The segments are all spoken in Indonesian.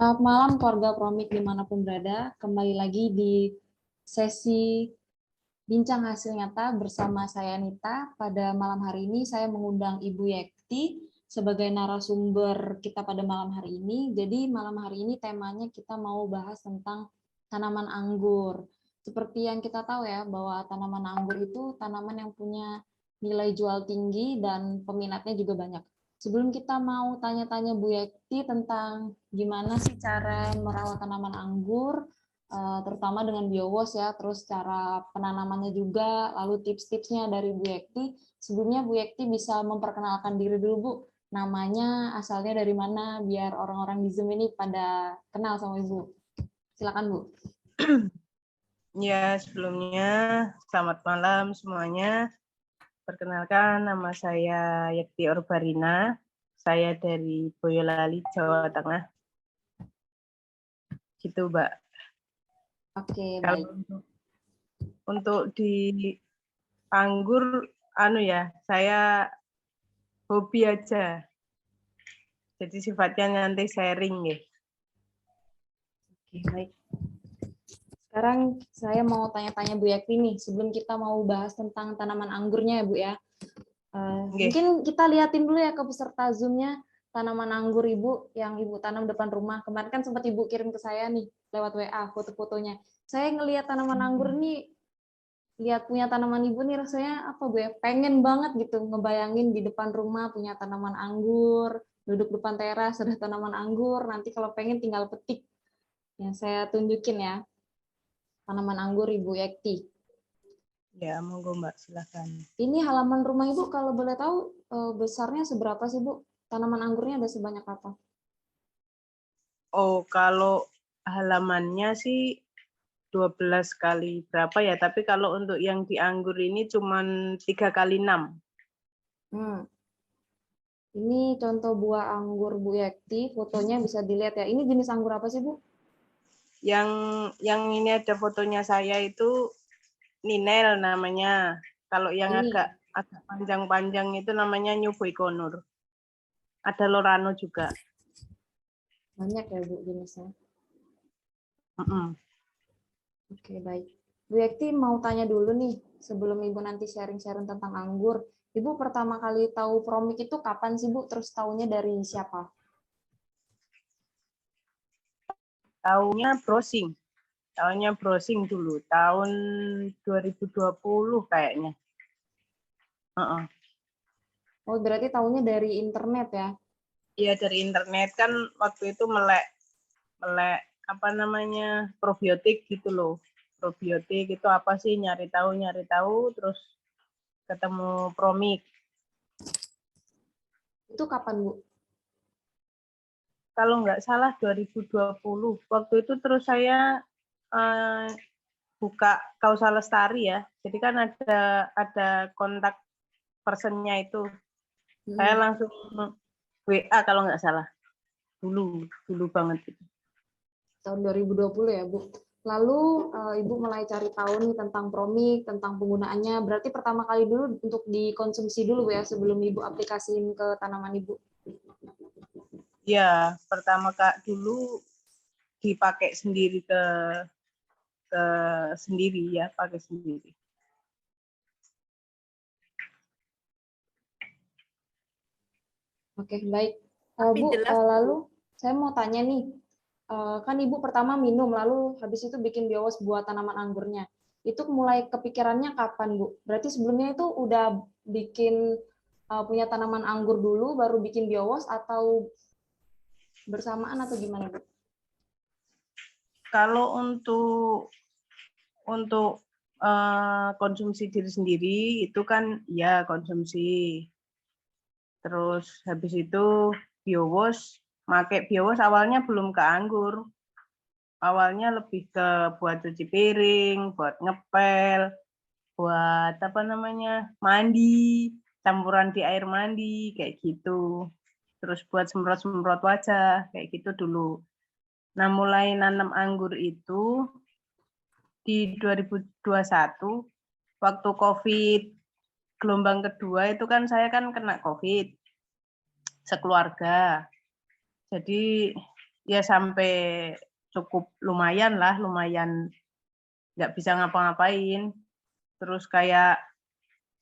Selamat malam keluarga Promik dimanapun berada. Kembali lagi di sesi Bincang Hasil Nyata bersama saya Nita. Pada malam hari ini saya mengundang Ibu Yekti sebagai narasumber kita pada malam hari ini. Jadi malam hari ini temanya kita mau bahas tentang tanaman anggur. Seperti yang kita tahu ya, bahwa tanaman anggur itu tanaman yang punya nilai jual tinggi dan peminatnya juga banyak. Sebelum kita mau tanya-tanya Bu Yekti tentang gimana sih cara merawat tanaman anggur, terutama dengan biowas ya, terus cara penanamannya juga, lalu tips-tipsnya dari Bu Yekti. Sebelumnya Bu Yekti bisa memperkenalkan diri dulu Bu, namanya, asalnya dari mana, biar orang-orang di Zoom ini pada kenal sama Ibu. Silakan Bu. Ya, sebelumnya selamat malam semuanya. Perkenalkan, nama saya Yekti Orbarina. Saya dari Boyolali, Jawa Tengah. Gitu, Mbak. Oke, Kalau baik. untuk di anggur, saya hobi aja. Jadi sifatnya nanti sharing ya. Oke, baik. Sekarang saya mau tanya-tanya Bu Yekti nih, sebelum kita mau bahas tentang tanaman anggurnya ya Bu ya. Mungkin kita liatin dulu ya ke peserta Zoom-nya tanaman anggur Ibu yang Ibu tanam depan rumah. Kemarin kan sempat Ibu kirim ke saya nih lewat WA foto-fotonya. Saya ngelihat tanaman anggur nih, lihat punya tanaman Ibu nih rasanya apa Bu ya? Pengen banget gitu ngebayangin di depan rumah punya tanaman anggur, duduk depan teras ada tanaman anggur, nanti kalau pengen tinggal petik. Yang saya tunjukin ya, tanaman anggur Ibu Yekti. Ya, monggo Mbak, silakan. Ini halaman rumah Ibu kalau boleh tahu besarnya seberapa sih Bu? Tanaman anggurnya ada sebanyak apa? Oh, kalau halamannya sih 12 kali berapa ya, tapi kalau untuk yang di anggur ini cuma 3 kali 6. Ini contoh buah anggur Bu Yekti, fotonya bisa dilihat ya. Ini jenis anggur apa sih Bu? Yang ini ada fotonya saya itu Ninel namanya. Kalau yang Ini agak panjang-panjang itu namanya New Boykonur. Ada Lorano juga. banyak ya Bu jenisnya. Mm-mm. Oke, baik. Bu Yekti mau tanya dulu nih, sebelum Ibu nanti sharing-sharing tentang anggur. Ibu pertama kali tahu Promik itu kapan sih Bu? Terus tahunya dari siapa? Tahunnya browsing dulu, tahun 2020 kayaknya. Oh, berarti tahunya dari internet ya? Iya, dari internet kan waktu itu melek apa namanya probiotik gitu loh. Probiotik itu apa sih, nyari tahu terus ketemu Promik. Itu kapan Bu? Kalau nggak salah 2020. Waktu itu terus saya buka Kausa Lestari ya. Jadi kan ada kontak personnya itu. Saya langsung WA kalau nggak salah. Dulu banget itu. Tahun 2020 ya Bu. Lalu Ibu mulai cari tahu nih tentang Promik, tentang penggunaannya. Berarti pertama kali dulu untuk dikonsumsi dulu ya sebelum Ibu aplikasiin ke tanaman Ibu. Ya, pertama dulu dipakai sendiri ke sendiri ya, pakai sendiri. Oke, baik. Bu, lalu saya mau tanya nih, kan Ibu pertama minum, lalu habis itu bikin biowas buat tanaman anggurnya. Itu mulai kepikirannya kapan, Bu? Berarti sebelumnya itu udah bikin punya tanaman anggur dulu, baru bikin biowas, atau bersamaan atau gimana, Bu? Kalau untuk konsumsi diri sendiri itu kan ya konsumsi. Terus habis itu pakai biowas awalnya belum ke anggur. Awalnya lebih ke buat cuci piring, buat ngepel, buat apa namanya mandi, campuran di air mandi kayak gitu. Terus buat semprot-semprot wajah kayak gitu dulu. Nah, mulai nanam anggur itu di 2021 waktu COVID gelombang kedua itu kan saya kan kena COVID sekeluarga. Jadi ya sampai cukup lumayan lah, lumayan nggak bisa ngapa-ngapain. Terus kayak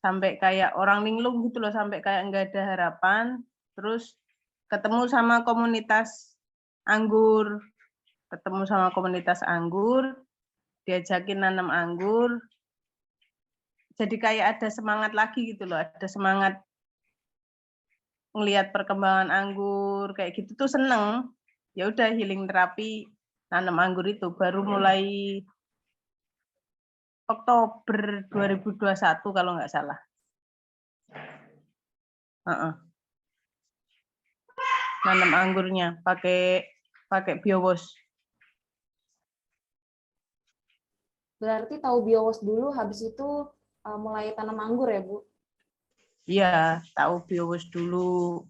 sampai kayak orang linglung gitu loh, sampai kayak nggak ada harapan. Terus ketemu sama komunitas anggur, diajakin nanam anggur. Jadi kayak ada semangat lagi gitu loh, ada semangat ngelihat perkembangan anggur kayak gitu tuh seneng. Ya udah healing terapi nanam anggur itu baru mulai Oktober 2021 kalau nggak salah. Nanam anggurnya pakai biowos. Berarti tahu biowos dulu, habis itu mulai tanam anggur ya, Bu? Iya, tahu biowos dulu.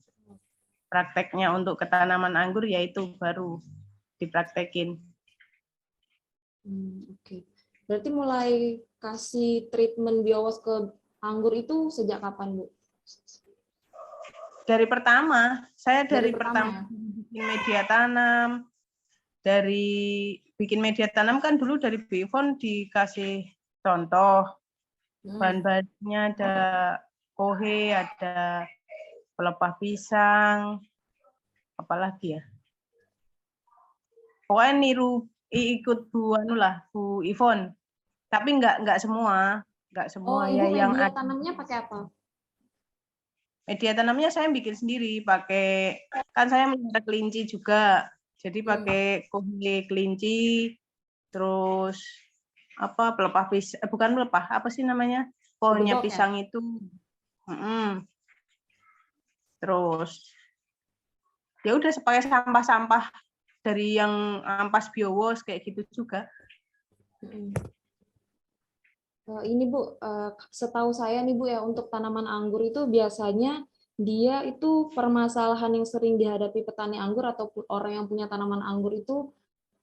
Prakteknya untuk ketanaman anggur yaitu baru dipraktekin. Oke. Berarti mulai kasih treatment biowos ke anggur itu sejak kapan, Bu? Dari pertama, saya dari pertama ya? bikin media tanam. Dari bikin media tanam kan dulu dari Bu Ivon dikasih contoh. Bahan-bahannya ada kohe, ada pelepah pisang, apalagi ya. Pokoknya niru ikut Bu Ivon. Tapi nggak semua Ibu ya yang media ada. tanamnya pakai apa? Media tanamnya saya bikin sendiri, kan saya melihara kelinci juga. Jadi pakai kohe kelinci, terus pelepah pisang, bukan pelepah, apa sih namanya? Pohonnya pisang ya? Itu. Terus ya udah pakai sampah-sampah dari yang ampas biowos kayak gitu juga. Ini Bu, setahu saya nih Bu ya, untuk tanaman anggur itu biasanya dia itu permasalahan yang sering dihadapi petani anggur ataupun orang yang punya tanaman anggur itu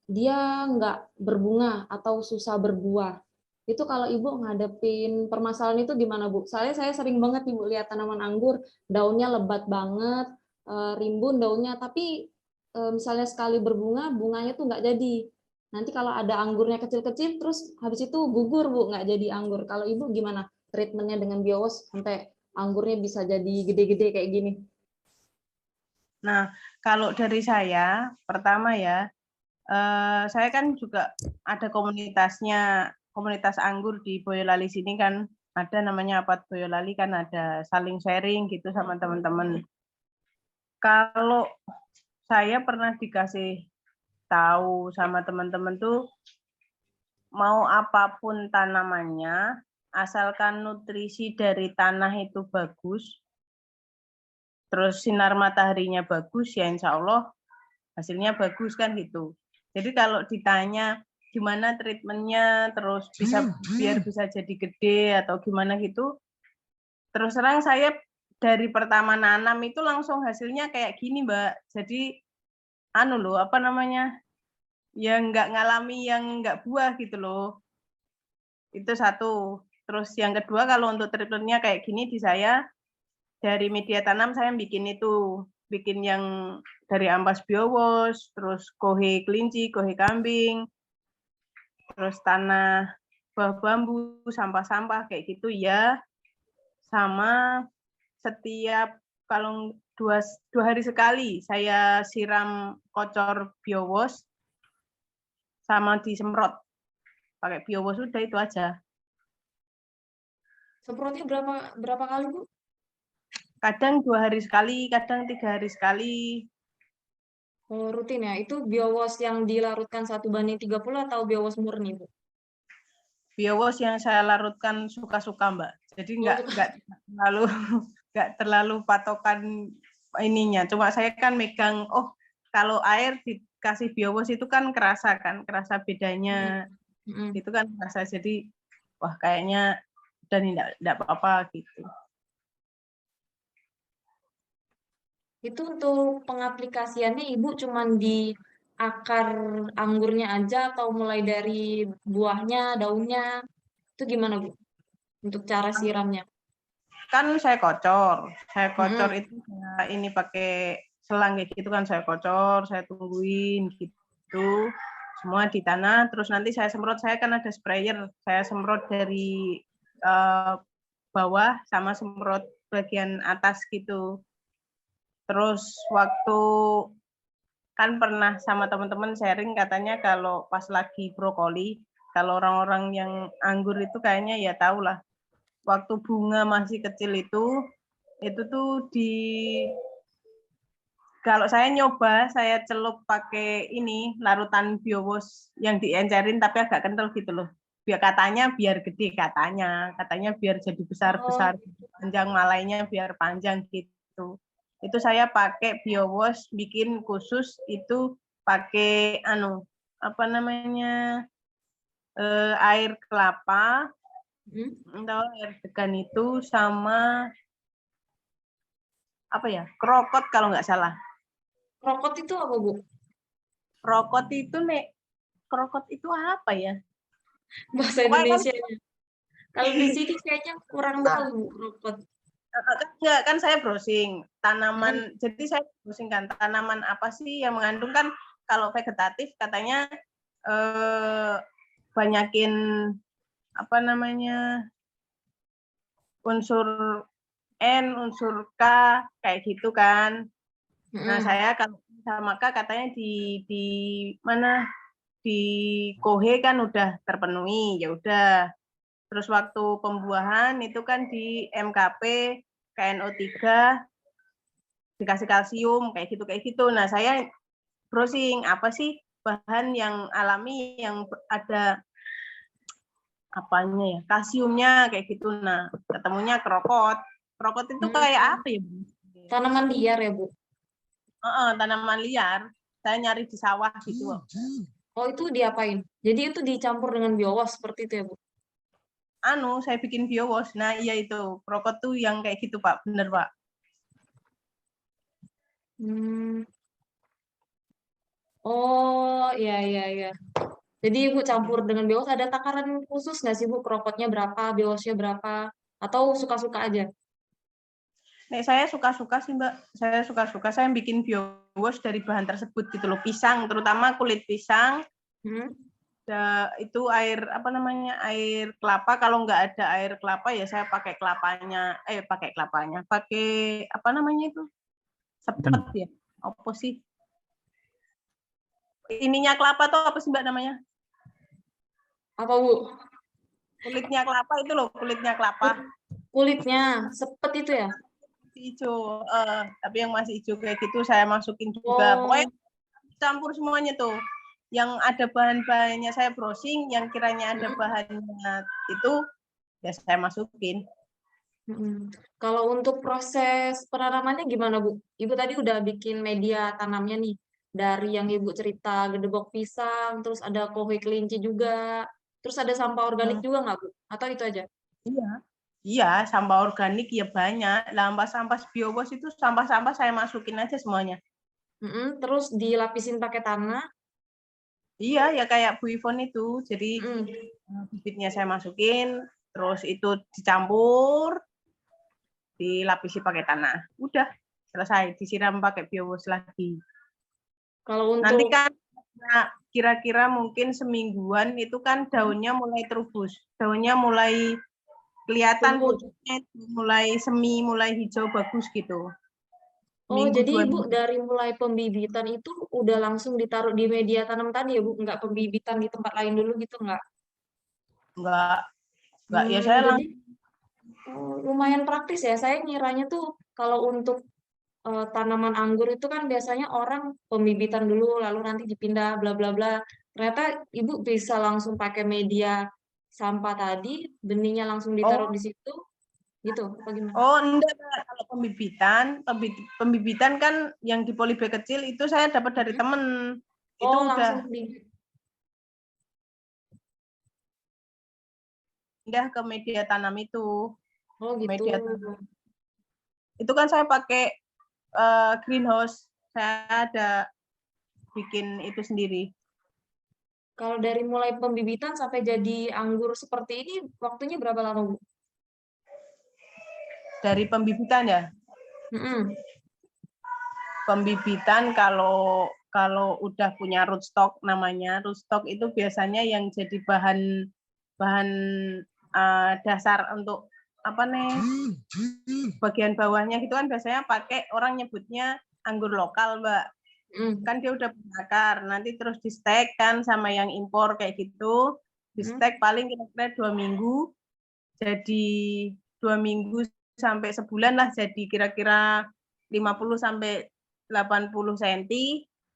dia nggak berbunga atau susah berbuah. Itu kalau Ibu ngadepin permasalahan itu gimana, Bu? Saya sering banget Ibu lihat tanaman anggur, daunnya lebat banget, rimbun daunnya, tapi misalnya sekali berbunga, bunganya tuh nggak jadi. Nanti kalau ada anggurnya kecil-kecil, terus habis itu gugur, Bu, nggak jadi anggur. Kalau Ibu gimana treatmentnya dengan biowos sampai anggurnya bisa jadi gede-gede kayak gini? Nah, kalau dari saya, pertama ya, saya kan juga ada komunitas anggur di Boyolali sini kan, ada namanya Apat Boyolali kan, ada saling sharing gitu sama teman-teman. Kalau saya pernah dikasih tahu sama teman-teman tuh, mau apapun tanamannya, asalkan nutrisi dari tanah itu bagus, terus sinar mataharinya bagus, ya insya Allah hasilnya bagus kan gitu. Jadi kalau ditanya gimana treatmentnya, terus biar bisa jadi gede atau gimana gitu, terus terang saya dari pertama nanam itu langsung hasilnya kayak gini, Mbak. Jadi ya nggak ngalami yang nggak buah gitu loh. Itu satu. Terus yang kedua kalau untuk treatmentnya kayak gini di saya, dari media tanam saya bikin yang dari ampas biowos, terus kohe kelinci, kohe kambing, terus tanah buah bambu, sampah-sampah kayak gitu ya. Sama setiap kalau dua hari sekali saya siram kocor biowos sama disemprot pakai biowos, udah itu aja. Semprotnya berapa kali, Bu? Kadang 2 hari sekali, kadang 3 hari sekali. Rutin ya, itu biowos yang dilarutkan 1:30 atau biowos murni, Bu? Biowos yang saya larutkan suka-suka, Mbak. Jadi nggak terlalu patokan ininya. Cuma saya kan megang, kalau air dikasih biowos itu kan kerasa bedanya. Itu kan kerasa, jadi wah kayaknya udah enggak apa-apa gitu. Itu untuk pengaplikasiannya Ibu cuman di akar anggurnya aja atau mulai dari buahnya, daunnya? Itu gimana, Bu? Untuk cara siramnya? Kan saya kocor itu ini pakai selang kayak gitu kan saya kocor, saya tungguin gitu. Semua di tanah, terus nanti saya semprot, saya kan ada sprayer, saya semprot dari bawah sama semprot bagian atas gitu. Terus waktu kan pernah sama teman-teman sharing katanya kalau pas lagi brokoli, kalau orang-orang yang anggur itu kayaknya ya tahu lah, waktu bunga masih kecil itu tuh kalau saya nyoba, saya celup pakai ini larutan biowos yang diencerin tapi agak kental gitu loh. Biar katanya biar gede katanya biar jadi besar-besar, panjang malainya biar panjang gitu. Itu saya pakai biowos bikin khusus itu pakai apa namanya air kelapa, atau air degan itu sama apa ya krokot kalau nggak salah. Krokot itu apa, Bu? Krokot itu apa ya? Bahasa Indonesia. Kalau di sini kayaknya kurang tahu krokot. Enggak, kan saya browsing tanaman, jadi saya browsing kan tanaman apa sih yang mengandung kan kalau vegetatif katanya banyakin apa namanya unsur N, unsur K kayak gitu kan. Nah saya kalau sama K katanya di mana di Kohe kan udah terpenuhi, ya udah. Terus waktu pembuahan itu kan di MKP, KNO3, dikasih kalsium, kayak gitu. Nah, saya browsing, apa sih bahan yang alami yang ada apanya ya, kalsiumnya, kayak gitu. Nah, ketemunya krokot. Krokot itu kayak apa ya, Bu? Tanaman liar ya, Bu? Tanaman liar. Saya nyari di sawah gitu. Oh, itu diapain? Jadi itu dicampur dengan biowos seperti itu ya, Bu? Saya bikin biowos. Nah, iya itu. Krokot tuh yang kayak gitu, Pak. Bener, Pak. Oh, iya. Jadi Ibu campur dengan biowos, ada takaran khusus nggak sih, Bu? Krokotnya berapa, biowosnya berapa? Atau suka-suka aja? Nek saya suka-suka sih, Mbak. Saya suka-suka. Saya bikin biowos dari bahan tersebut gitu loh. Pisang, terutama kulit pisang. Itu air apa namanya air kelapa, kalau nggak ada air kelapa ya saya pakai pakai apa namanya itu sepet ya apa sih ininya kelapa tuh apa sih Mbak namanya, Apa, Bu? kulitnya kelapa itu loh, kulitnya kelapa Kulitnya, sepet itu ya? hijau, tapi yang masih hijau kayak gitu saya masukin juga. Pokoknya campur semuanya tuh yang ada bahan-bahannya, saya browsing yang kiranya ada bahannya itu ya saya masukin. Kalau untuk proses penanamannya gimana, Bu? Ibu tadi udah bikin media tanamnya nih. Dari yang Ibu cerita gedebok pisang, terus ada kohoi kelinci juga. Terus ada sampah organik juga nggak, Bu? Atau itu aja? Iya, sampah organik ya banyak. Sampah biowos itu sampah-sampah saya masukin aja semuanya. Terus dilapisin pakai tanah. Iya, ya kayak Bu Ivon itu. Jadi bibitnya saya masukin, terus itu dicampur, dilapisi pakai tanah. Udah, selesai. Disiram pakai biowos lagi. Kalau Nanti untuk kan kira-kira mungkin semingguan itu kan daunnya mulai terubus. Daunnya mulai kelihatan pucuknya, mulai semi, mulai hijau bagus gitu. Oh, Minggu jadi 2 Ibu minggu. dari mulai pembibitan itu udah langsung ditaruh di media tanam tadi ya, Bu? Nggak pembibitan di tempat lain dulu gitu, nggak? Enggak, ya saya Jadi lumayan praktis ya. Saya ngiranya tuh kalau untuk tanaman anggur itu kan biasanya orang pembibitan dulu, lalu nanti dipindah, bla bla bla. Ternyata Ibu bisa langsung pakai media sampah tadi, benihnya langsung ditaruh di situ, gitu, apa gimana? enggak, kalau pembibitan kan yang di polybag kecil itu saya dapat dari temen. Itu udah Langsung pindah ke media tanam itu. gitu. Media tanam. Itu kan saya pakai greenhouse. Saya ada bikin itu sendiri. Kalau dari mulai pembibitan sampai jadi anggur seperti ini, waktunya berapa lama, Bu? Dari pembibitan ya? pembibitan kalau udah punya rootstock namanya. Rootstock itu biasanya yang jadi bahan dasar untuk apa nih bagian bawahnya gitu kan biasanya pakai orang nyebutnya anggur lokal, Mbak. Kan dia udah berakar, nanti terus di stek kan sama yang impor kayak gitu. Di stek paling kira-kira 2 minggu. Jadi 2 minggu sampai sebulan lah jadi kira-kira 50 sampai 80 cm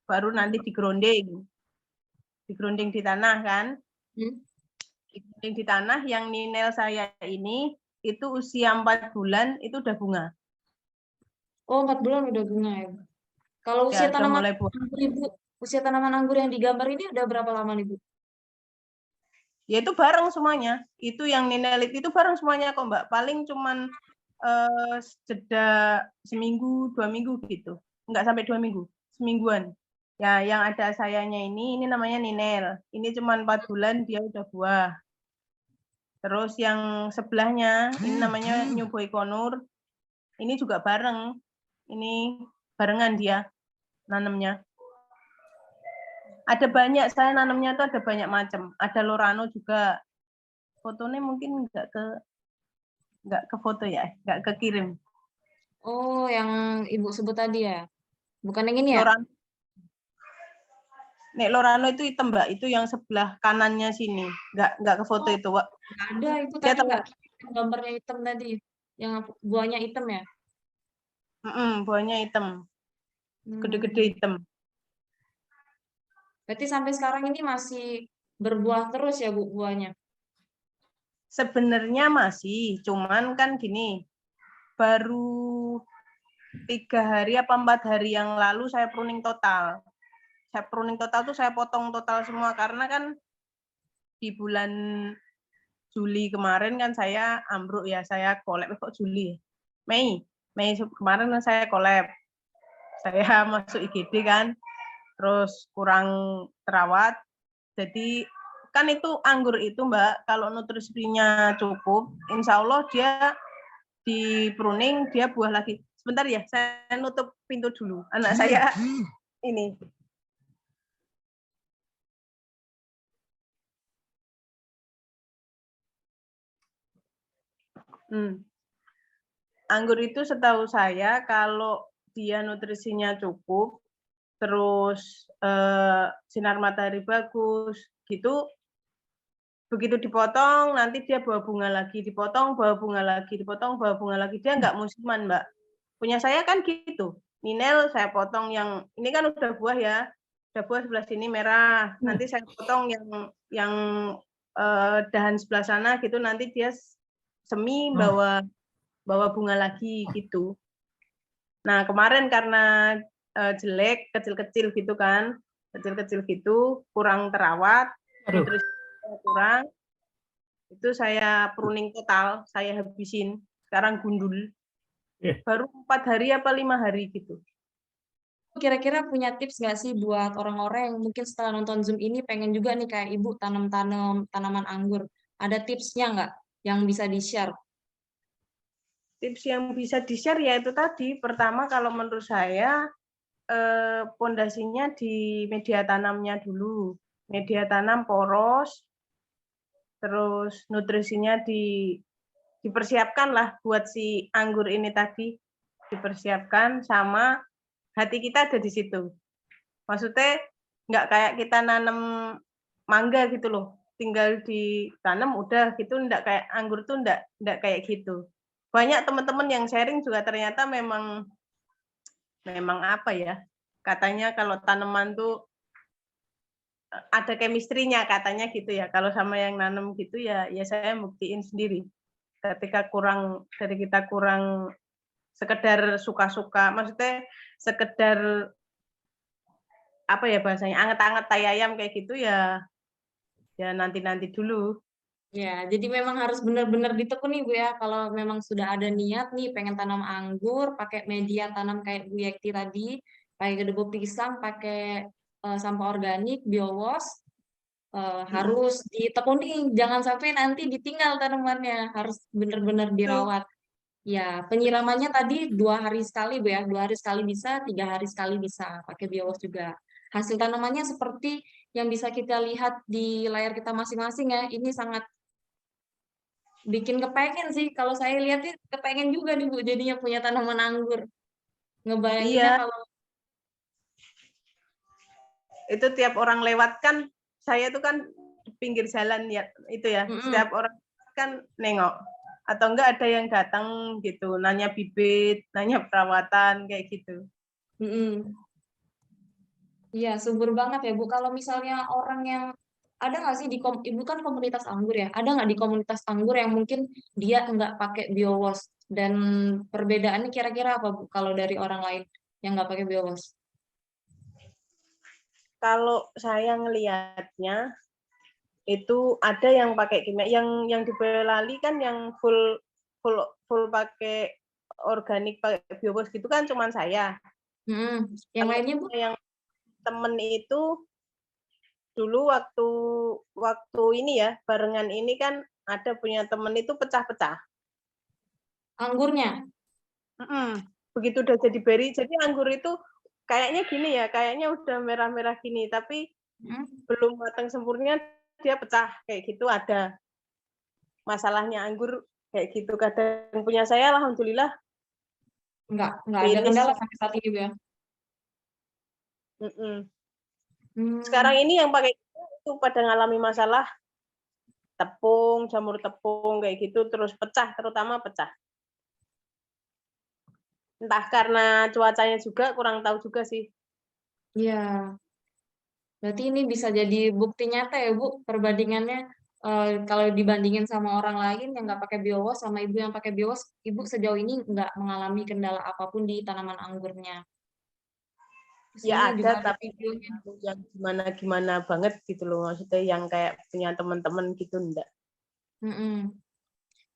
baru nanti digronding di tanah kan. Digronding di tanah. Yang ninel saya ini itu usia 4 bulan itu udah bunga. Oh, 4 bulan udah bunga ya. Kalau usia Ya, tanaman mulai anggur, Ibu, usia tanaman anggur yang digambar ini udah berapa lama, Ibu? Ya itu bareng semuanya. Itu yang ninelit itu bareng semuanya kok, Mbak. Paling cuman jeda seminggu, 2 minggu gitu. Enggak sampai 2 minggu, semingguan. Ya, yang ada sayanya ini namanya ninel. Ini cuman 4 bulan dia udah buah. Terus yang sebelahnya, ini namanya New Boy Conur. Ini juga bareng. Ini barengan dia nanamnya. Ada banyak, saya nanamnya tuh ada banyak macam. Ada Lorano juga. Fotonya mungkin nggak ke foto ya, nggak kekirim. Oh, yang Ibu sebut tadi ya? Bukan yang ini ya? Lorano itu hitam, Mbak. Itu yang sebelah kanannya sini. Nggak ke foto itu, Wak. Nggak ada, itu tadi nggak. Gambarnya hitam tadi. Yang buahnya hitam ya? Buahnya hitam. Gede-gede hitam. Berarti sampai sekarang ini masih berbuah terus ya, Bu, buahnya? Sebenarnya masih, cuman kan gini, baru 3 hari apa 4 hari yang lalu saya pruning total. Saya pruning total tuh saya potong total semua karena kan di bulan Juli kemarin kan saya ambruk ya, saya collab kok Juli. Mei kemarin kan saya collab. Saya masuk IGD kan, terus kurang terawat. Jadi kan itu anggur itu, Mbak, kalau nutrisinya cukup, insya Allah dia di pruning, dia buah lagi. Sebentar ya, saya nutup pintu dulu. Anak saya ini. Anggur itu setahu saya kalau dia nutrisinya cukup, terus sinar matahari bagus, gitu, begitu dipotong nanti dia bawa bunga lagi, dipotong bawa bunga lagi, dipotong bawa bunga lagi. Dia nggak musiman, Mbak. Punya saya kan gitu. Ninel saya potong yang ini kan udah buah ya, udah buah sebelah sini merah. Nanti saya potong yang dahan sebelah sana gitu. Nanti dia semi bawa bunga lagi gitu. Nah kemarin karena jelek, kecil-kecil gitu kan, kecil-kecil gitu, kurang terawat, nutrisi kurang, itu saya pruning total, saya habisin. Sekarang gundul. Baru 4 hari apa 5 hari gitu. Kira-kira punya tips nggak sih buat orang-orang yang mungkin setelah nonton Zoom ini pengen juga nih kayak Ibu tanam tanaman anggur? Ada tipsnya nggak yang bisa di-share? Tips yang bisa di-share ya itu tadi. Pertama kalau menurut saya pondasinya di media tanamnya dulu. Media tanam poros, terus nutrisinya dipersiapkan lah buat si anggur ini tadi. Dipersiapkan sama hati kita ada di situ. Maksudnya nggak kayak kita nanam mangga gitu loh. Tinggal ditanam udah gitu, nggak kayak anggur tuh nggak kayak gitu. Banyak teman-teman yang sharing juga ternyata memang apa ya, katanya kalau tanaman tuh ada chemistry-nya katanya gitu ya. Kalau sama yang nanam gitu ya saya buktiin sendiri. Ketika kita kurang sekedar suka-suka, maksudnya sekedar apa ya bahasanya, anget-anget tai ayam kayak gitu ya nanti dulu. Ya, jadi memang harus benar-benar ditekuni Bu ya. Kalau memang sudah ada niat nih pengen tanam anggur, pakai media tanam kayak Bu Yekti tadi, pakai debu pisang, pakai sampah organik, biowash, harus ditekuni. Jangan sampai nanti ditinggal tanamannya, harus benar-benar dirawat. Ya, penyiramannya tadi 2 hari sekali, Bu ya. 2 hari sekali bisa, 3 hari sekali bisa pakai biowas juga. Hasil tanamannya seperti yang bisa kita lihat di layar kita masing-masing ya. Ini sangat bikin kepengen sih. Kalau saya lihat sih kepengen juga nih Bu jadinya punya tanaman anggur. Ngebayanginnya Iya, kalau itu tiap orang lewat kan, saya tuh kan di pinggir jalan ya, itu ya, mm-mm, setiap orang kan nengok. Atau enggak ada yang datang gitu, nanya bibit, nanya perawatan, kayak gitu. mm-mm. Iya, subur banget ya Bu. Kalau misalnya orang yang ada nggak sih Ibu kan komunitas anggur ya? Ada nggak di komunitas anggur yang mungkin dia nggak pakai biowas dan perbedaannya kira-kira apa Bu? Kalau dari orang lain yang nggak pakai biowas? Kalau saya ngelihatnya, itu ada yang pakai kimia, yang di Boyolali kan yang full full full pakai organik, pakai biobos gitu kan cuman saya. Yang Kalau lainnya Bu? yang temen itu dulu waktu waktu ini ya, barengan ini kan ada punya temen itu pecah-pecah. Anggurnya? Begitu udah jadi berry, jadi anggur itu kayaknya gini ya, kayaknya udah merah-merah gini, tapi Mm, belum matang sempurna dia pecah kayak gitu ada. Masalahnya anggur kayak gitu, kadang punya saya alhamdulillah nggak ada finish. kendala sampai saat ini Bu ya? Sekarang Hmm, ini yang pakai itu pada ngalami masalah tepung, jamur tepung kayak gitu, terus pecah, terutama pecah. Entah karena cuacanya juga, kurang tahu juga sih. iya. Berarti ini bisa jadi bukti nyata ya Bu, perbandingannya kalau dibandingin sama orang lain yang nggak pakai biowas sama Ibu yang pakai biowas, Ibu sejauh ini nggak mengalami kendala apapun di tanaman anggurnya. Di Ya sini ada, juga ada tapi videonya. yang gimana-gimana banget gitu loh, maksudnya yang kayak punya teman-teman gitu enggak. Mm-mm.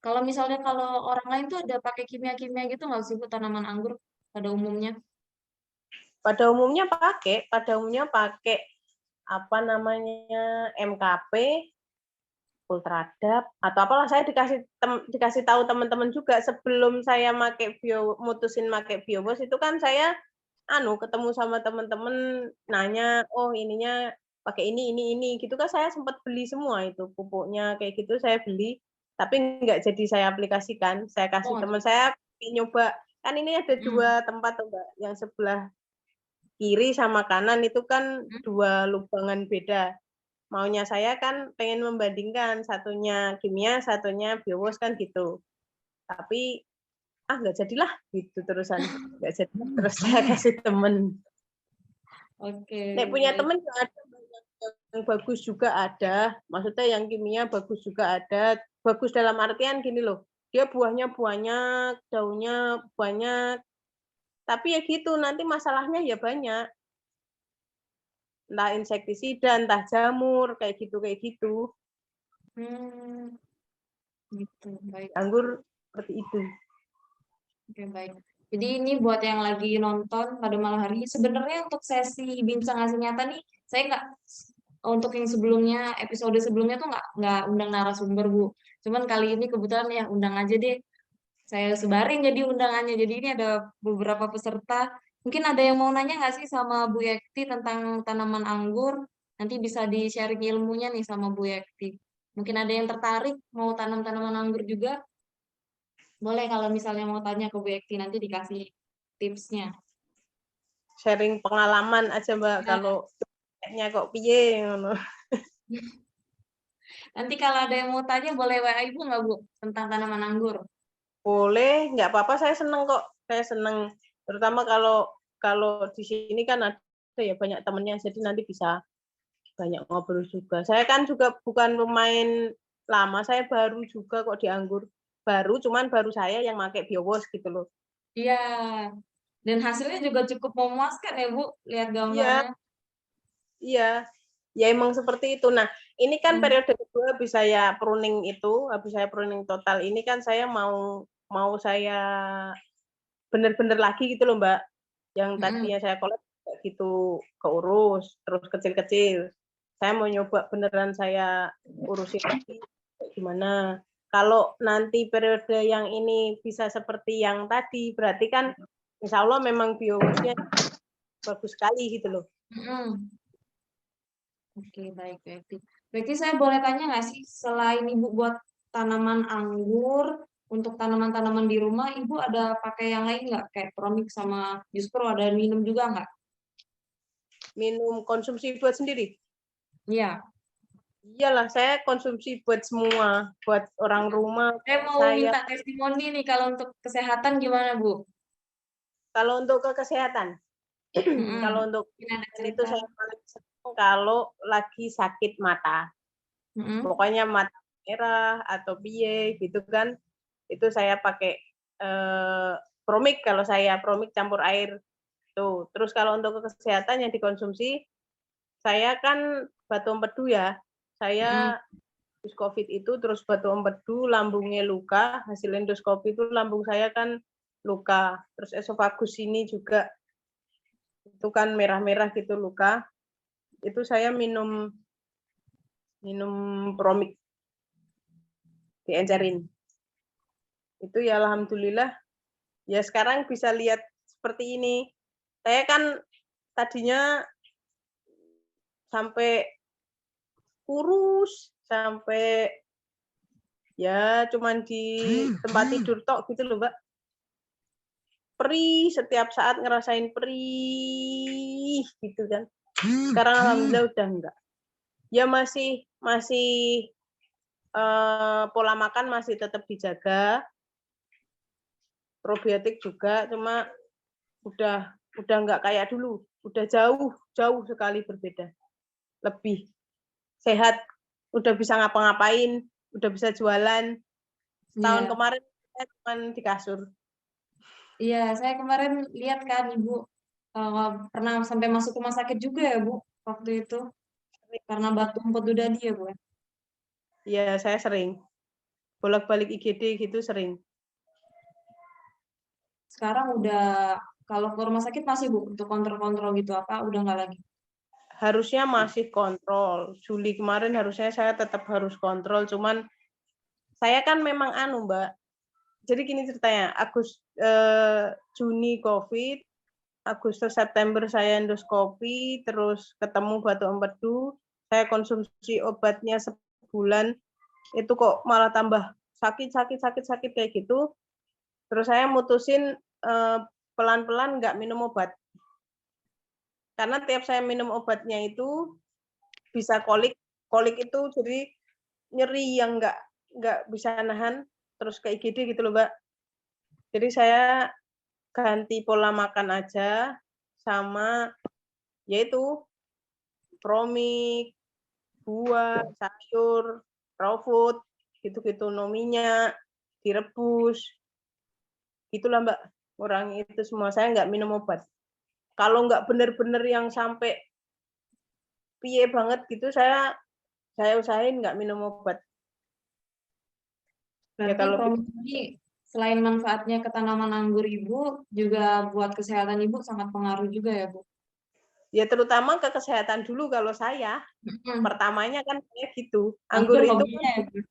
Kalau misalnya kalau orang lain tuh ada pakai kimia-kimia gitu nggak sih Bu tanaman anggur pada umumnya? Pada umumnya pakai apa namanya MKP, Ultradap atau apalah, saya dikasih tahu teman-teman juga sebelum saya mutusin make biobos itu kan saya ketemu sama teman-teman nanya, oh ininya pakai ini gitu kan, saya sempat beli semua itu pupuknya kayak gitu saya beli, tapi nggak jadi saya aplikasikan, saya kasih Oh, teman saya nyoba. Kan ini ada mm. 2 tempat tuh Mbak, yang sebelah kiri sama kanan itu kan 2 lubangan beda. Maunya saya kan pengen membandingkan, satunya kimia, satunya biowos kan gitu. Tapi nggak jadilah gitu terusan, nggak jadi. Terus saya kasih temen. Oke, Nek punya baik. temen ada yang bagus juga ada, maksudnya yang kimia bagus juga ada. Bagus dalam artian gini loh, dia buahnya banyak, daunnya banyak, tapi ya gitu nanti masalahnya ya banyak. Entah insektisida, entah jamur, kayak gitu. Hmm, gitu, baik. Anggur seperti itu. Oke, baik. Jadi ini buat yang lagi nonton pada malam hari ini, sebenarnya untuk sesi bincang hasil nyata nih, saya nggak, untuk yang sebelumnya, episode sebelumnya tuh nggak undang narasumber, Bu. Cuman kali ini kebetulan ya undang aja deh. Saya sebarin jadi undangannya. Jadi ini ada beberapa peserta. Mungkin ada yang mau nanya nggak sih sama Bu Yekti tentang tanaman anggur? Nanti bisa di-sharing ilmunya nih sama Bu Yekti. Mungkin ada yang tertarik mau tanam tanaman anggur juga? Boleh kalau misalnya mau tanya ke Bu Yekti nanti dikasih tipsnya. Sharing pengalaman aja Mbak, Ya, kalau kayaknya kok piye ngono. nanti kalau ada yang mau tanya boleh WA Ibu nggak Bu tentang tanaman anggur? Boleh, nggak apa-apa, saya seneng kok. Saya seneng. Terutama kalau kalau di sini kan ada ya banyak temennya, jadi nanti bisa banyak ngobrol juga. Saya kan juga bukan pemain lama, saya baru juga kok di anggur. Baru, cuman baru saya yang pakai biowos gitu loh. Iya, dan hasilnya juga cukup memuaskan ya Bu, lihat Iya, gambarnya. iya. Ya emang seperti itu. Nah, ini kan Hmm. periode kedua habis saya pruning total ini kan saya mau mau saya bener-bener lagi gitu loh Mbak. Yang Mm-mm. tadinya saya collab gitu keurus, terus kecil-kecil. Saya mau nyoba beneran saya urusin lagi kayak gimana. Kalau nanti periode yang ini bisa seperti yang tadi, berarti kan insya Allah memang biowasnya bagus sekali gitu loh. Oke, baik, baik. Berarti saya boleh tanya nggak sih, selain Ibu buat tanaman anggur, untuk tanaman-tanaman di rumah, Ibu ada pakai yang lain nggak? Kayak Promix sama Justru ada minum juga nggak? Minum konsumsi buat sendiri. Iya. Iyalah, saya konsumsi buat semua, buat orang rumah. Saya mau minta testimoni nih kalau untuk kesehatan gimana, Bu? Kalau untuk kesehatan, kalau untuk Mungkin ada itu cerita. saya paling senang kalau lagi sakit mata. Pokoknya mata merah atau piye gitu kan, itu saya pakai Promik. Kalau saya Promik campur air tuh. Terus kalau untuk kesehatan yang dikonsumsi, saya kan batu empedu ya. Saya habis COVID itu terus batu empedu, lambungnya luka, hasil endoskopi itu lambung saya kan luka. Terus esofagus ini juga itu kan merah-merah gitu luka. Itu saya minum Promik, diencerin. Itu ya alhamdulillah ya sekarang bisa lihat seperti ini. Saya kan tadinya sampai kurus, sampai ya cuman di tempat tidur tok gitu loh, Mbak. Perih, setiap saat ngerasain perih gitu kan. Sekarang alhamdulillah udah enggak. Ya masih pola makan masih tetap dijaga. Probiotik juga, cuma udah enggak kayak dulu. Udah jauh sekali berbeda. Lebih sehat, udah bisa ngapa-ngapain, udah bisa jualan. Tahun kemarin saya cuma di kasur. Iya, saya kemarin lihat kan Ibu pernah sampai masuk rumah sakit juga ya, Bu, waktu itu. Karena batu empedu tadi ya, Bu. Iya, saya sering. Bolak-balik IGD gitu sering. Sekarang udah kalau ke rumah sakit masih, Bu, untuk kontrol-kontrol gitu apa udah nggak lagi? Harusnya masih kontrol. Juli kemarin harusnya saya tetap harus kontrol, cuman saya kan memang Mbak. Jadi gini ceritanya, Juni COVID, Agustus September saya endoskopi, terus ketemu batu empedu, saya konsumsi obatnya sebulan, itu kok malah tambah sakit kayak gitu. Terus saya mutusin pelan-pelan nggak minum obat. Karena tiap saya minum obatnya itu bisa kolik itu jadi nyeri yang nggak bisa nahan, terus ke IGD gitu loh, Mbak. Jadi saya ganti pola makan aja sama yaitu Promik, buah, sayur, raw food, gitu-gitu, no minyak, direbus. Gitulah, Mbak. Kurangi itu semua. Saya nggak minum obat. Kalau nggak bener-bener yang sampai piye banget gitu, saya usahain nggak minum obat. Ya Berarti kalau Promix ini selain manfaatnya ke tanaman anggur Ibu, juga buat kesehatan Ibu sangat pengaruh juga ya, Bu? ya terutama ke kesehatan dulu kalau saya. Pertamanya kan kayak gitu. Anggur Anggur itu hobinya ya, Bu?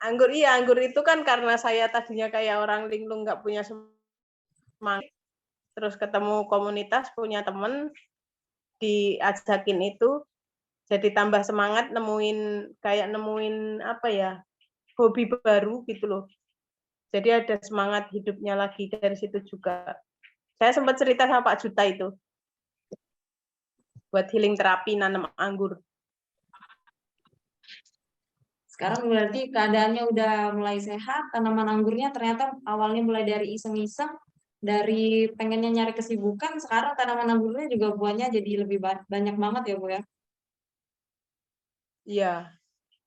anggur itu kan karena saya tadinya kayak orang linglung nggak punya semangat. Terus ketemu komunitas, punya temen, diajakin itu, jadi tambah semangat nemuin apa ya, hobi baru gitu loh. Jadi ada semangat hidupnya lagi dari situ juga. Saya sempat cerita sama Pak Juta itu, buat healing terapi nanam anggur. Sekarang berarti keadaannya udah mulai sehat, tanaman anggurnya ternyata awalnya mulai dari iseng-iseng, dari pengennya nyari kesibukan, sekarang tanaman anggurnya juga buahnya jadi lebih banyak banget ya, Bu ya? Iya,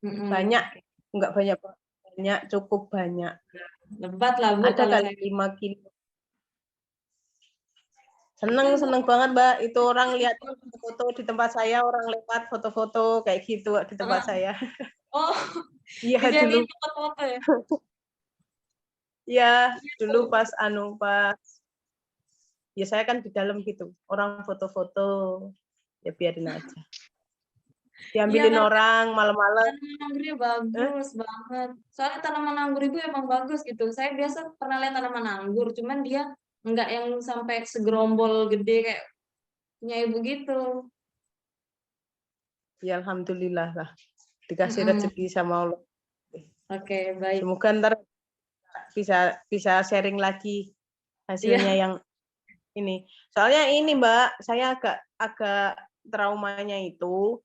banyak, enggak banyak, cukup banyak. Lebat lah, Bu, Ada kalau kali saya 5 kilo. Seneng banget, Mbak. Itu orang lihat foto di tempat saya, orang lewat foto-foto kayak gitu di tempat saya. Oh, Iya dulu. dijadiin tempat foto ya? Iya, dulu pas ya saya kan di dalam gitu. Orang foto-foto, ya biarin aja. Diambilin karena orang malam-malam. tanaman anggurnya Eh, bagus banget. Soalnya tanaman anggur ibu emang bagus gitu. Saya biasa pernah lihat tanaman anggur, cuman dia nggak yang sampai segerombol gede kayak punya ibu gitu. ya alhamdulillah lah. Dikasih Mm-mm. rezeki sama Allah. Oke, baik. Semoga ntar bisa sharing lagi hasilnya Iya. yang ini. Soalnya ini Mbak, saya agak traumanya itu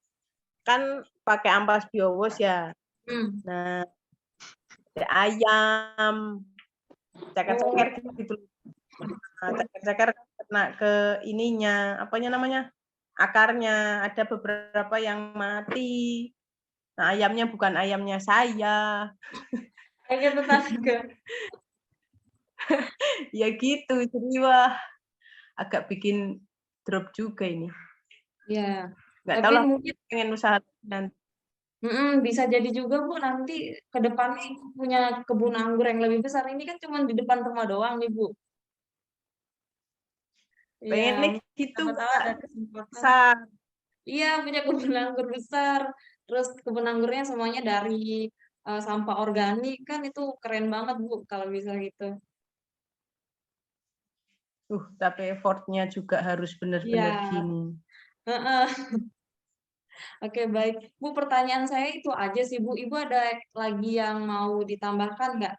kan pakai ampas biowos ya. Hmm. Nah, ada ayam, ceker-ceker Oh, gitu. Nah, ceker-ceker kena ke ininya, apanya namanya? Akarnya. Ada beberapa yang mati. Nah, ayamnya bukan ayamnya saya. kayaknya tetangga. Ya gitu. Jadi wah, agak bikin drop juga ini. Ya, Nggak tahu tapi lah, mungkin pengen usaha nanti. bisa jadi juga Bu nanti ke depannya Ibu punya kebun anggur yang lebih besar. Ini kan cuma di depan rumah doang nih Bu. Iya, Pengen nih gitu, siapa tahu Mbak. ada kesempatan. Besar. Iya, punya kebun anggur besar. Terus kebun anggurnya semuanya dari sampah organik kan itu keren banget Bu kalau bisa gitu. Tapi effortnya juga harus benar-benar Iya, gini. heeh. Oke, baik. Bu, pertanyaan saya itu aja sih Bu. Ibu ada lagi yang mau ditambahkan nggak?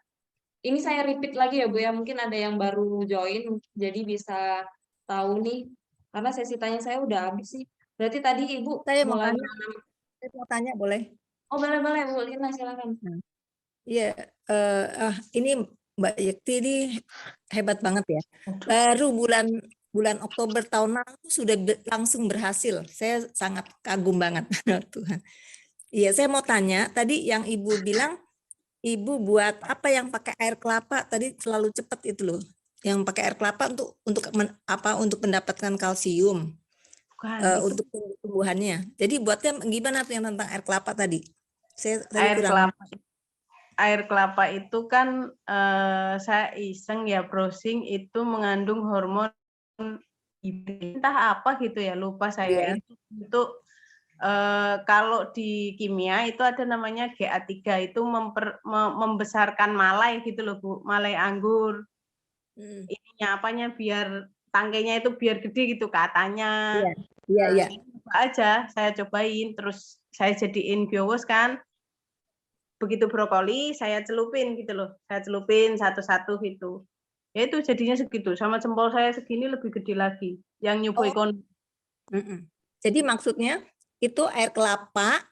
Ini saya repeat lagi ya Bu ya, mungkin ada yang baru join, jadi bisa tahu nih. Karena sesi tanya saya udah habis sih. Berarti tadi Ibu Saya mau mulai tanya, menanam. boleh? Oh, boleh-boleh Bu, Lina silakan. Nah, iya, ini Mbak Yekti ini hebat banget ya. Baru bulan Oktober tahun lalu sudah langsung berhasil. Saya sangat kagum banget Tuhan. Iya, saya mau tanya tadi yang Ibu bilang Ibu buat apa yang pakai air kelapa tadi selalu cepat itu loh. Yang pakai air kelapa untuk mendapatkan kalsium Bukan, itu untuk tumbuhannya. Jadi buatnya gimana tuh yang tentang air kelapa tadi? Saya tadi air kurang. kelapa. Air kelapa itu kan saya iseng ya browsing itu mengandung hormon entah apa gitu ya, lupa saya Iya. itu kalau di kimia itu ada namanya GA3 itu membesarkan malai gitu loh Bu, malai anggur. Ininya apanya biar tangkainya itu biar gede gitu katanya. Iya, iya, iya. Coba aja saya cobain terus saya jadiin biowos kan. Begitu brokoli saya celupin gitu loh. Saya celupin satu-satu gitu. Ya itu jadinya segitu. Sama jempol saya segini lebih gede lagi. Yang New Boy Con. Jadi maksudnya itu air kelapa,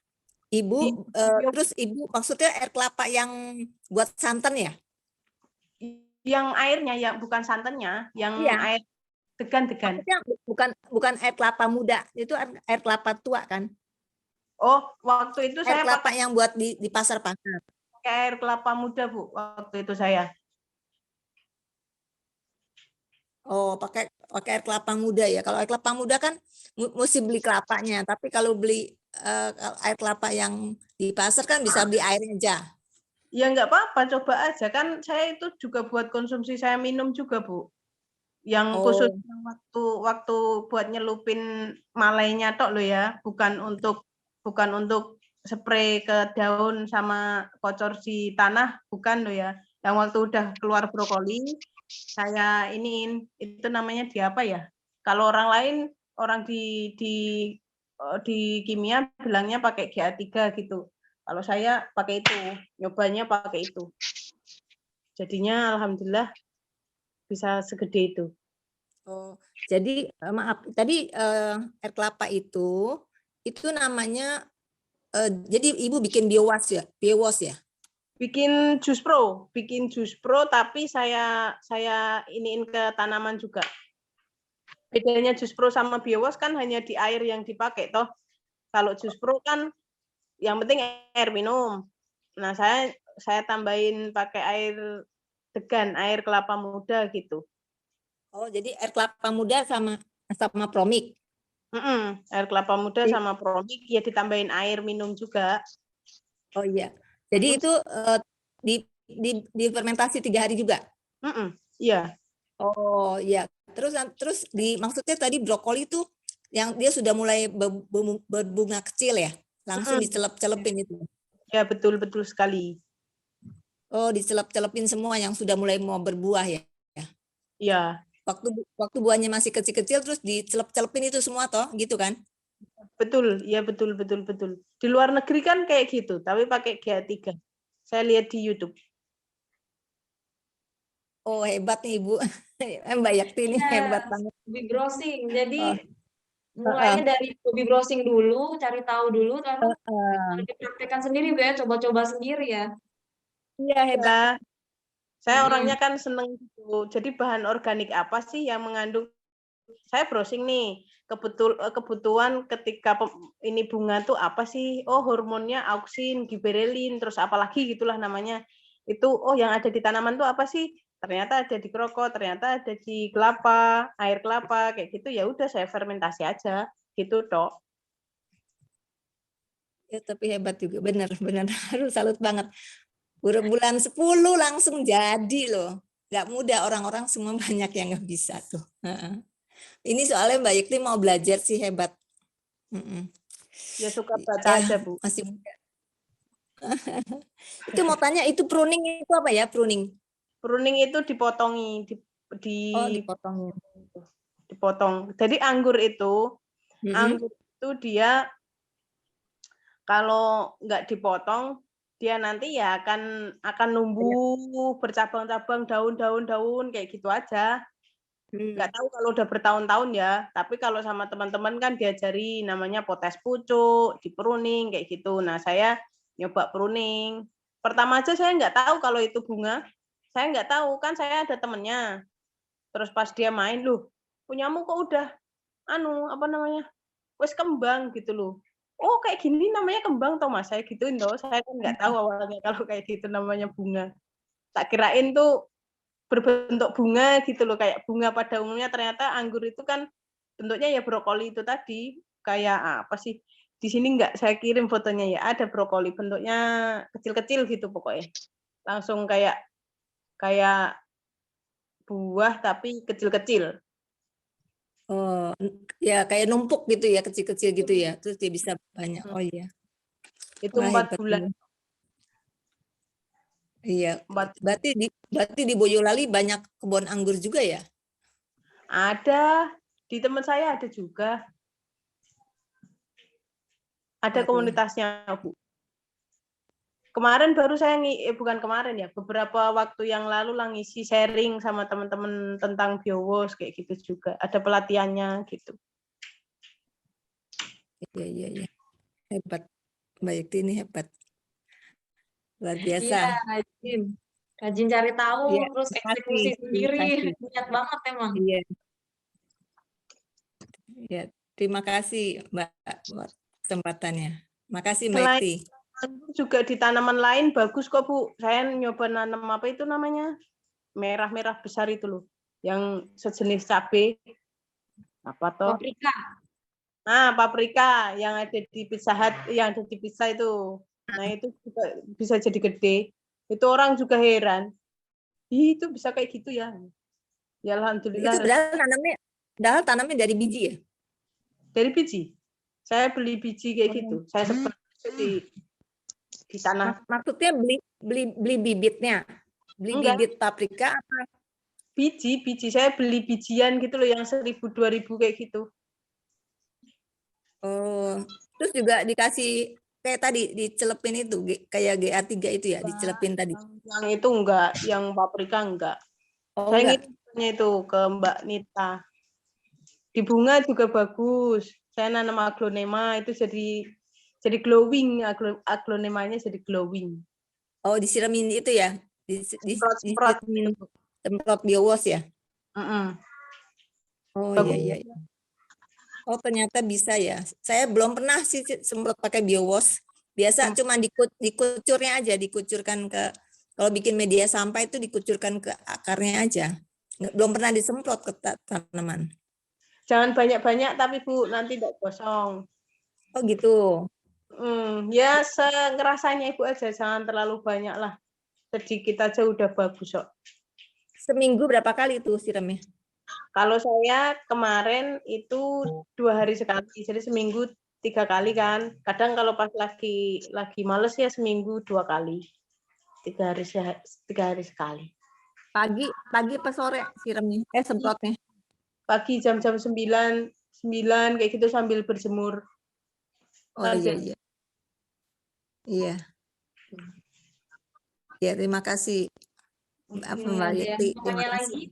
Ibu, terus Ibu maksudnya air kelapa yang buat santan ya? Yang airnya ya bukan santannya, yang Iya. air degan-degan. Maksudnya bukan air kelapa muda, itu air kelapa tua kan? Oh, waktu itu Air saya kelapa pakai yang buat di pasar-pasar. air kelapa muda, Bu. Waktu itu saya. Oh, pakai air kelapa muda ya. Kalau air kelapa muda kan mesti beli kelapanya, tapi kalau beli air kelapa yang di pasar kan bisa beli airnya aja. Ya nggak apa-apa, coba aja. Kan saya itu juga buat konsumsi saya minum juga, Bu. Yang khusus waktu buat nyelupin malainya tok loh ya, bukan untuk spray ke daun sama kocor si tanah, bukan loh ya. Yang waktu udah keluar brokoli, saya iniin, itu namanya di apa ya? Kalau orang lain, orang di kimia bilangnya pakai GA3 gitu. Kalau saya pakai itu, nyobanya pakai itu. Jadinya alhamdulillah bisa segede itu. Oh, jadi maaf, tadi air kelapa itu namanya jadi Ibu bikin biowas ya? Bikin jus pro tapi saya iniin ke tanaman juga. Bedanya jus pro sama biowas kan hanya di air yang dipakai toh. Kalau jus pro kan yang penting air minum. Nah, saya tambahin pakai air degan, air kelapa muda gitu. Oh, jadi air kelapa muda sama promik. Air kelapa muda sama promik ya ditambahin air minum juga. Oh iya. Jadi itu di fermentasi 3 hari juga. Iya. Oh iya. Maksudnya tadi brokoli itu yang dia sudah mulai berbunga kecil ya? langsung dicelep-celepin itu. Ya, betul sekali. Oh, dicelep-celepin semua yang sudah mulai mau berbuah ya. Ya, Waktu buahnya masih kecil-kecil terus dicelep-celepin itu semua toh, gitu kan? betul. Ya, betul. Di luar negeri kan kayak gitu, tapi pakai GA3. Saya lihat di YouTube. Oh, hebat nih Ibu. Mbak Yakti ini Iya, hebat banget. hobi browsing. Jadi Oh, mulainya dari hobi browsing dulu, cari tahu dulu, lalu dipraktekkan sendiri Bu ya, coba-coba sendiri ya. iya hebat. Ya, saya Mm-mm. orangnya kan seneng gitu. Jadi bahan organik apa sih yang mengandung? Saya browsing nih, kebutuhan ketika ini bunga tuh apa sih? Oh, hormonnya auksin, giberelin, terus apalagi gitulah namanya. Itu, oh yang ada di tanaman tuh apa sih? Ternyata ada di krokot, ternyata ada di kelapa, air kelapa, kayak gitu. Ya udah saya fermentasi aja, gitu toh. Ya, tapi hebat juga, benar. Harus salut banget. Bulan 10 langsung jadi loh. Gak mudah, orang-orang semua banyak yang nggak bisa tuh. Heeh. Ini soalnya Mbak Yekti mau belajar sih, hebat. Mm-mm. Ya suka baca Ya, aja, Bu. masih muda. Itu mau tanya, itu pruning itu apa ya, pruning? Pruning itu dipotongi, Oh, dipotongin. dipotong. Jadi anggur itu dia kalau nggak dipotong, dia nanti ya akan numbuh bercabang-cabang, daun kayak gitu aja. Nggak tahu kalau udah bertahun-tahun ya, tapi kalau sama teman-teman kan diajari namanya potes pucuk, di pruning kayak gitu. Nah, saya nyoba pruning. Pertama aja saya nggak tahu kalau itu bunga. Saya nggak tahu, kan saya ada temennya. Terus pas dia main, loh, punyamu kok udah apa namanya? Wes kembang gitu loh. Oh, kayak gini namanya kembang toh Mas. Saya gituin toh. Saya kan nggak tahu awalnya kalau kayak gitu namanya bunga. Tak kirain tuh berbentuk bunga gitu loh, kayak bunga pada umumnya. Ternyata anggur itu kan bentuknya ya brokoli itu tadi. Kayak apa sih? Di sini nggak saya kirim fotonya ya. Ada brokoli bentuknya kecil-kecil gitu pokoknya. Langsung kayak buah tapi kecil-kecil. Oh, ya kayak numpuk gitu ya, kecil-kecil gitu ya. Terus dia bisa banyak. Oh iya. Itu Wah, 4 hebat. bulan. Iya. 4 Berarti di Boyolali banyak kebun anggur juga ya? Ada, di teman saya ada juga. Ada Waduh. komunitasnya, Bu. Kemarin baru saya bukan kemarin ya, beberapa waktu yang lalu lah ngisi sharing sama teman-teman tentang BioWash kayak gitu juga. Ada pelatihannya gitu. Iya. Hebat. Mbak Yekti ini hebat. Luar Iya, biasa. rajin cari tahu, Iya, terus terima eksekusi kasih. sendiri, Terima kasih. niat banget emang. Iya. Ya, terima kasih Mbak buat kesempatannya. Makasih Mbak Selain Yekti. anggur juga di tanaman lain bagus kok, Bu. Saya nyoba nanam apa itu namanya? Merah-merah besar itu loh. Yang sejenis cabai. Apa toh? Paprika. Nah, paprika yang ada di Pizza Hut, yang ada di pizza itu. Nah, itu juga bisa jadi gede. Itu orang juga heran. Ih, itu bisa kayak gitu ya. Ya Itu alhamdulillah padahal tanamnya dari biji ya? dari biji. Saya beli biji kayak gitu. Saya sebar di tanah. Maksudnya beli bibitnya. Beli Enggak, bibit paprika apa? biji. Saya beli bijian gitu loh yang 1.000 2.000 kayak gitu. Oh, terus juga dikasih kayak tadi dicelepin itu kayak GA3 itu ya, dicelepin tadi. Yang itu enggak, yang paprika enggak. Oh, Saya enggak. ngirimnya itu ke Mbak Nita. Di bunga juga bagus. Saya nanam aglonema itu jadi glowing, aglonemanya jadi glowing. Oh, disiramin itu ya. Semprot. Disiramin semprot BioWash ya. Oh Bagus. iya. Oh ternyata bisa ya. Saya belum pernah sih semprot pakai BioWash. Biasa cuma dikucurnya aja, dikucurkan ke, kalau bikin media sampah itu dikucurkan ke akarnya aja. Belum pernah disemprot ke tanaman. Jangan banyak-banyak tapi Bu, nanti tidak gosong. Oh gitu. Ya ngerasanya Ibu aja, jangan terlalu banyak lah. Sedikit aja udah bagus kok. Seminggu berapa kali itu siramnya? Kalau saya kemarin itu 2 hari sekali, jadi seminggu 3 kali kan. Kadang kalau pas lagi males ya seminggu 2 kali. 3 hari sekali. Pagi apa sore siramnya? Semprotnya. Pagi jam-jam 9 kayak gitu sambil berjemur. Oh iya. Iya. Ya, terima kasih. Oke, Mbak ada yang Yekti. mau Terima tanya kasih. lagi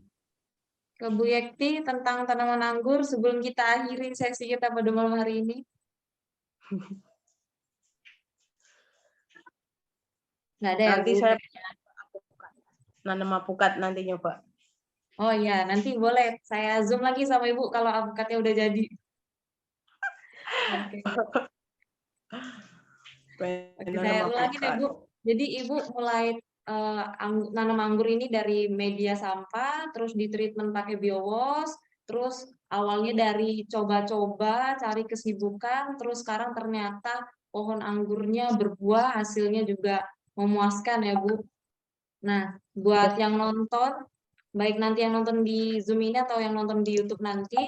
ke Bu Yekti tentang tanaman anggur sebelum kita akhiri sesi kita pada malam hari ini? Nggak ada ya, Nanti Bu? saya nanam apukat nanti nyoba. Oh iya, nanti boleh saya zoom lagi sama Ibu kalau avokatnya udah jadi. Oke. Oke, saya Nanam ulangin ya, apukat. Bu. Jadi Ibu mulai nanam anggur ini dari media sampah, terus di treatment pakai biowash, terus awalnya dari coba-coba, cari kesibukan, terus sekarang ternyata pohon anggurnya berbuah, hasilnya juga memuaskan ya, Bu. Nah, buat yang nonton, baik nanti yang nonton di Zoom ini atau yang nonton di YouTube nanti,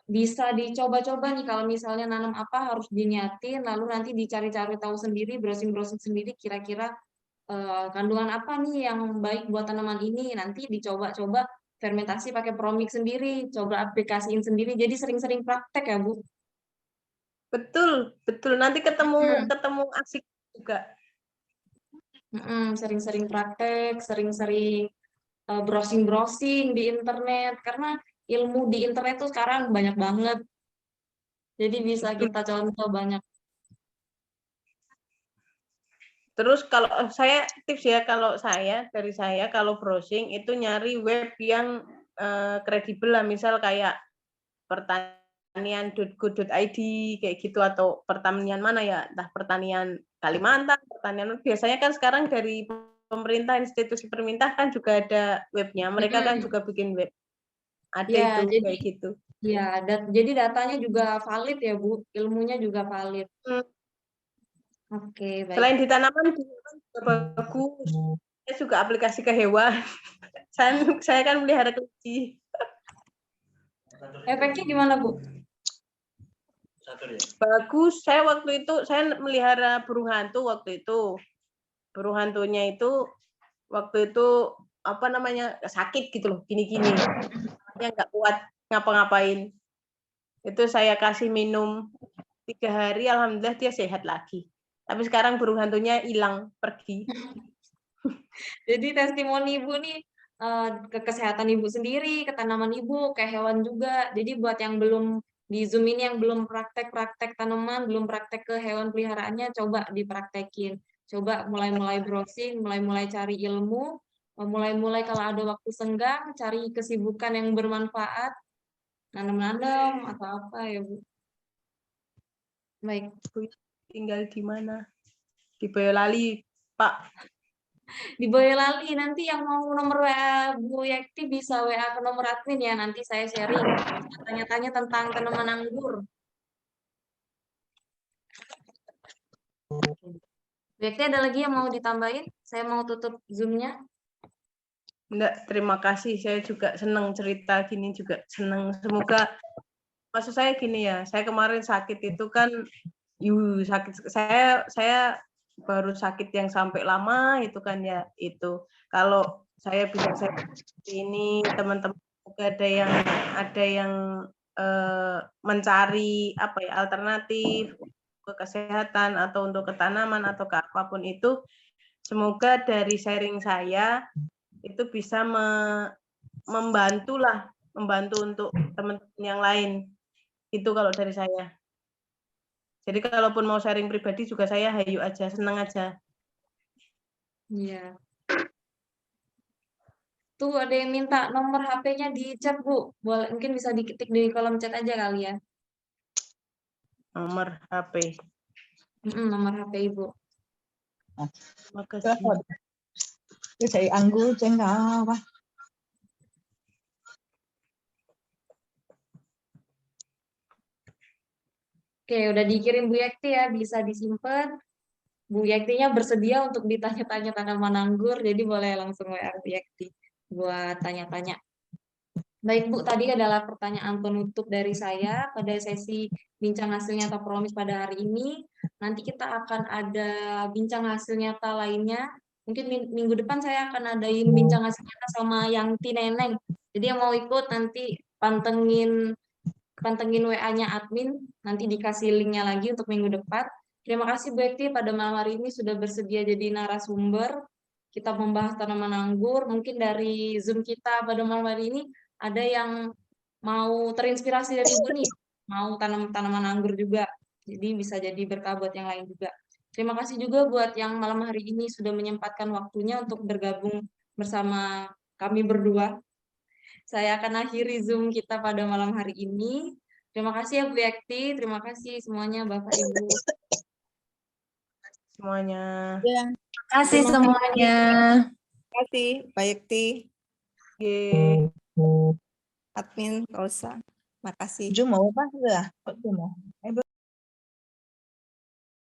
bisa dicoba-coba nih kalau misalnya nanam apa harus diniatin, lalu nanti dicari-cari tahu sendiri, browsing-browsing sendiri kira-kira kandungan apa nih yang baik buat tanaman ini, nanti dicoba-coba fermentasi pakai promix sendiri, coba aplikasiin sendiri, jadi sering-sering praktek ya, Bu. Betul. Nanti ketemu asik juga. Sering-sering praktek, sering-sering browsing-browsing di internet, karena ilmu di internet tuh sekarang banyak banget. Jadi bisa kita contoh banyak. Terus kalau saya tips ya, dari saya kalau browsing itu nyari web yang kredibel lah, misal kayak pertanian.go.id kayak gitu, atau pertanian mana ya, entah pertanian Kalimantan, biasanya kan sekarang dari pemerintah, institusi pemerintah kan juga ada webnya, mereka kan juga bikin web. Ada Ya, itu jadi kayak gitu. ya, jadi datanya juga valid ya, Bu. Ilmunya juga valid. Oke, baik. Selain di tanaman juga bagus. Saya juga aplikasi ke hewan. Saya kan melihara kelinci. Efeknya gimana, Bu? Bagus. Saya waktu itu melihara burung hantu waktu itu. Burung hantunya itu waktu itu apa namanya, sakit gitu loh, gini-gini. Dia nggak kuat ngapa-ngapain. Itu saya kasih minum 3 hari, alhamdulillah dia sehat lagi. Tapi sekarang burung hantunya hilang, pergi. Jadi testimoni Ibu nih ke kesehatan Ibu sendiri, ke tanaman Ibu, ke hewan juga. Jadi buat yang belum di Zoom ini yang belum praktek-praktek tanaman, belum praktek ke hewan peliharaannya, coba dipraktekin. Coba mulai-mulai browsing, mulai-mulai cari ilmu, mulai-mulai kalau ada waktu senggang, cari kesibukan yang bermanfaat, nanam-nanam atau apa ya, Bu. Baik. Tinggal di mana? Di Boyolali, Pak. Di Boyolali, nanti yang mau nomor WA Bu Yekti bisa WA ke nomor admin ya, nanti saya sharing, bisa tanya-tanya tentang tanaman anggur. Bu Yekti ada lagi yang mau ditambahin? Saya mau tutup Zoom-nya. Enggak, terima kasih. Saya juga senang cerita gini, juga senang. Semoga, maksud saya gini ya, saya kemarin sakit itu kan, sakit. Saya baru sakit yang sampai lama itu kan ya, itu. Kalau saya bisa seperti ini, teman-teman ada yang mencari apa ya, alternatif ke kesehatan atau untuk ke tanaman atau ke apapun itu, semoga dari sharing saya itu bisa membantu untuk teman-teman yang lain. Itu kalau dari saya. Jadi kalaupun mau sharing pribadi juga saya hayu aja, senang aja. Iya. Tuh ada yang minta nomor HP-nya di chat, Bu. Boleh, mungkin bisa diketik di kolom chat aja kali ya. Nomor HP. Nomor HP Ibu. Makasih. Cái chị anggur trên đó apa? Oke, udah dikirim Bu Yekti ya, bisa disimpan. Bu Yektinya bersedia untuk ditanya-tanya tanaman anggur, jadi boleh langsung WA Bu Yekti buat tanya-tanya. Baik Bu, tadi adalah pertanyaan penutup dari saya pada sesi bincang hasil nyata Promis pada hari ini. Nanti kita akan ada bincang hasil nyata lainnya. Mungkin minggu depan saya akan adain bincang hasil nyata sama Yangti Neneng. Jadi yang mau ikut nanti pantengin WA-nya admin, nanti dikasih linknya lagi untuk minggu depan. Terima kasih Bu Ekti pada malam hari ini sudah bersedia jadi narasumber. Kita membahas tanaman anggur. Mungkin dari Zoom kita pada malam hari ini ada yang mau terinspirasi dari Ibu nih, mau tanam tanaman anggur juga. Jadi bisa jadi berkah buat yang lain juga. Terima kasih juga buat yang malam hari ini sudah menyempatkan waktunya untuk bergabung bersama kami berdua. Saya akan akhiri Zoom kita pada malam hari ini. Terima kasih ya Bu Yakti, terima kasih semuanya Bapak Ibu. Semuanya. Ya, Kasih terima semuanya. kasih Pak Yekti, Oke. admin Rosa. Makasih. Zoom mau apa? Udah, kok Zoom mau?